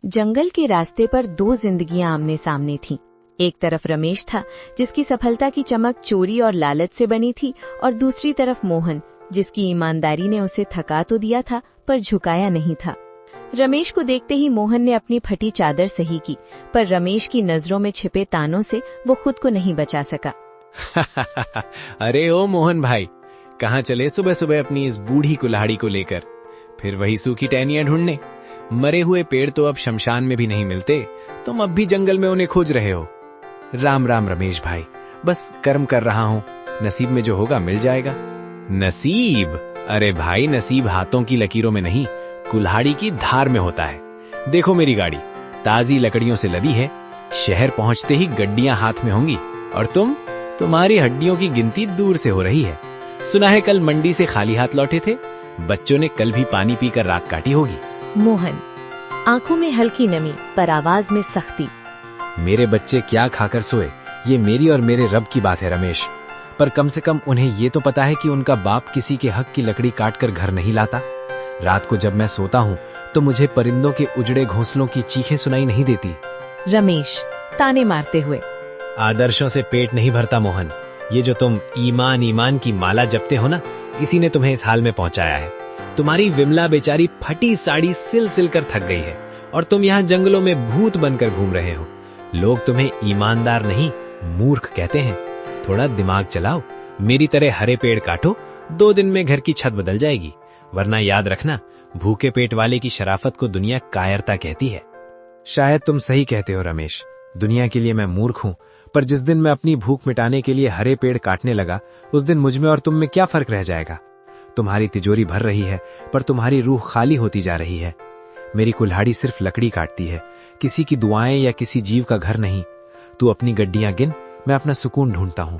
जंगल के रास्ते पर दो जिंदगियां आमने सामने थीं। एक तरफ रमेश था, जिसकी सफलता की चमक चोरी और लालच से बनी थी, और दूसरी तरफ मोहन, जिसकी ईमानदारी ने उसे थका तो दिया था पर झुकाया नहीं था। रमेश को देखते ही मोहन ने अपनी फटी चादर सही की, पर रमेश की नजरों में छिपे तानों से वो खुद को नहीं बचा सका। अरे ओ मोहन भाई, कहाँ चले सुबह सुबह अपनी इस बूढ़ी कुल्हाड़ी को लेकर? फिर वही सूखी टहनियां ढूंढने? मरे हुए पेड़ तो अब शमशान में भी नहीं मिलते, तुम अब भी जंगल में उन्हें खोज रहे हो। राम राम रमेश भाई, बस कर्म कर रहा हूँ, नसीब में जो होगा मिल जाएगा। नसीब? अरे भाई, नसीब हाथों की लकीरों में नहीं, कुल्हाड़ी की धार में होता है। देखो मेरी गाड़ी ताजी लकड़ियों से लदी है, शहर पहुंचते ही गड्डियां हाथ में होंगी, और तुम्हारी हड्डियों की गिनती दूर से हो रही है। सुना है कल मंडी से खाली हाथ लौटे थे, बच्चों ने कल भी पानी पीकर रात काटी होगी। मोहन, आंखों में हल्की नमी पर आवाज में सख्ती। मेरे बच्चे क्या खाकर सोए, ये मेरी और मेरे रब की बात है रमेश, पर कम से कम उन्हें ये तो पता है कि उनका बाप किसी के हक की लकड़ी काटकर घर नहीं लाता। रात को जब मैं सोता हूँ तो मुझे परिंदों के उजड़े घोंसलों की चीखें सुनाई नहीं देती। रमेश ताने मारते हुए। आदर्शों से पेट नहीं भरता मोहन, ये जो तुम ईमान ईमान की माला जपते हो ना, इसी ने तुम्हें इस हाल में पहुंचाया है। तुम्हारी विमला बेचारी फटी साड़ी सिल सिल कर थक गई है, और तुम यहाँ जंगलों में भूत बनकर घूम रहे हो। लोग तुम्हें ईमानदार नहीं, मूर्ख कहते हैं। थोड़ा दिमाग चलाओ, मेरी तरह हरे पेड़ काटो, 2 दिन में घर की छत बदल जाएगी। वरना याद रखना, भूखे पेट वाले की शराफत को दुनिया कायरता कहती है। शायद तुम सही कहते हो रमेश, दुनिया के लिए मैं मूर्ख हूँ, पर जिस दिन मैं अपनी भूख मिटाने के लिए हरे पेड़ काटने लगा, उस दिन मुझ में और तुम में क्या फर्क रह जाएगा? तुम्हारी तिजोरी भर रही है, पर तुम्हारी रूह खाली होती जा रही है। मेरी कुल्हाड़ी सिर्फ लकड़ी काटती है, किसी की दुआएं या किसी जीव का घर नहीं। तू अपनी गड्डियां गिन, मैं अपना सुकून ढूंढता हूँ।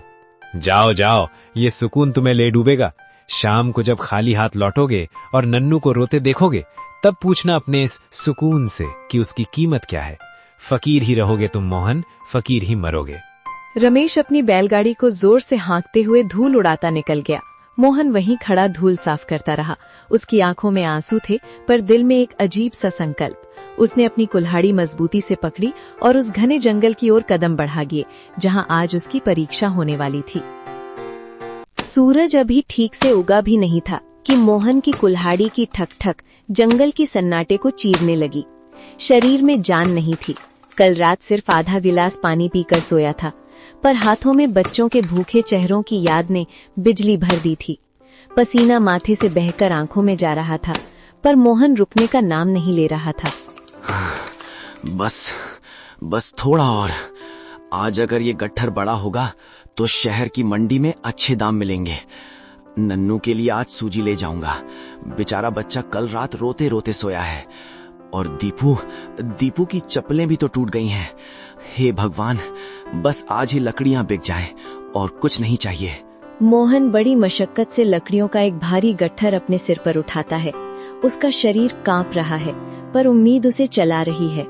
जाओ जाओ, ये सुकून तुम्हें ले डूबेगा। शाम को जब खाली हाथ लौटोगे और नन्नू को रोते देखोगे, तब पूछना अपने इस सुकून से कि उसकी कीमत क्या है। फकीर ही रहोगे तुम मोहन, फकीर ही मरोगे। रमेश अपनी बैलगाड़ी को जोर से हाँकते हुए धूल उड़ाता निकल गया। मोहन वहीं खड़ा धूल साफ करता रहा। उसकी आंखों में आंसू थे, पर दिल में एक अजीब सा संकल्प। उसने अपनी कुल्हाड़ी मजबूती से पकड़ी और उस घने जंगल की ओर कदम बढ़ा गए, जहां आज उसकी परीक्षा होने वाली थी। सूरज अभी ठीक से उगा भी नहीं था कि मोहन की कुल्हाड़ी की ठक ठक जंगल की सन्नाटे को चीरने लगी। शरीर में जान नहीं थी। कल रात सिर्फ आधा गिलास पानी पीकर सोया था, पर हाथों में बच्चों के भूखे चेहरों की याद ने बिजली भर दी थी। पसीना माथे से बहकर आंखों में जा रहा था, पर मोहन रुकने का नाम नहीं ले रहा था। बस थोड़ा और। आज अगर ये गट्ठर बड़ा होगा तो शहर की मंडी में अच्छे दाम मिलेंगे। नन्नू के लिए आज सूजी ले जाऊंगा। बेचारा बच्चा कल रात रोते रोते सोया है, और दीपू की चप्पलें भी तो टूट गई हैं। हे भगवान, बस आज ही लकड़ियां बिक जाएं और कुछ नहीं चाहिए। मोहन बड़ी मशक्कत से लकड़ियों का एक भारी गट्ठर अपने सिर पर उठाता है। उसका शरीर कांप रहा है, पर उम्मीद उसे चला रही है।